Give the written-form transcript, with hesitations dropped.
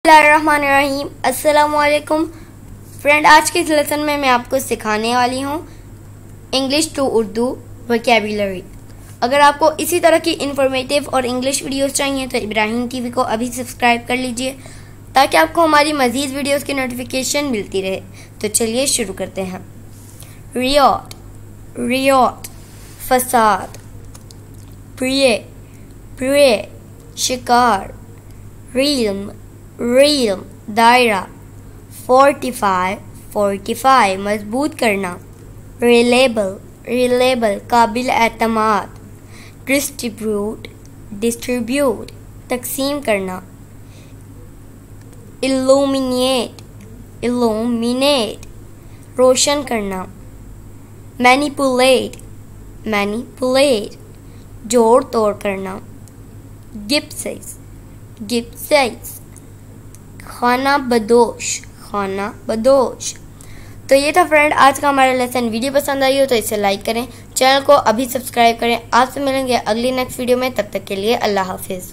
बिस्मिल्लाहिर्रहमानिर्रहीम। अस्सलामुअलैकुम फ्रेंड, आज के इस लेसन में मैं आपको सिखाने वाली हूँ इंग्लिश टू उर्दू वोकैबुलरी। अगर आपको इसी तरह की इंफॉर्मेटिव और इंग्लिश वीडियोस चाहिए तो इब्राहिम टीवी को अभी सब्सक्राइब कर लीजिए ताकि आपको हमारी मज़ीद वीडियोस की नोटिफिकेशन मिलती रहे। तो चलिए शुरू करते हैं। रियाट, रियाट, फसाद, प्रिय, प्रिय, शिकार, रिल्म, रिल्म, दायरा, फोर्टिफाई, फोर्टिफाई, मजबूत करना, रिलेबल, रिलेबल, काबिल एतमाद, डिस्ट्रीब्यूट, डिस्ट्रीब्यूट, तकसीम करना, इल्लुमिनेट, इल्लुमिनेट, रोशन करना, मैनिपुलेट, मैनिपुलेट, जोड़ तोड़ करना, गिप्सिस, गिप्सिस, खाना बदोश, खाना बदोश। तो ये था फ्रेंड आज का हमारा लेसन। वीडियो पसंद आई हो तो इसे लाइक करें, चैनल को अभी सब्सक्राइब करें। आपसे मिलेंगे अगली नेक्स्ट वीडियो में, तब तक के लिए अल्लाह हाफिज़।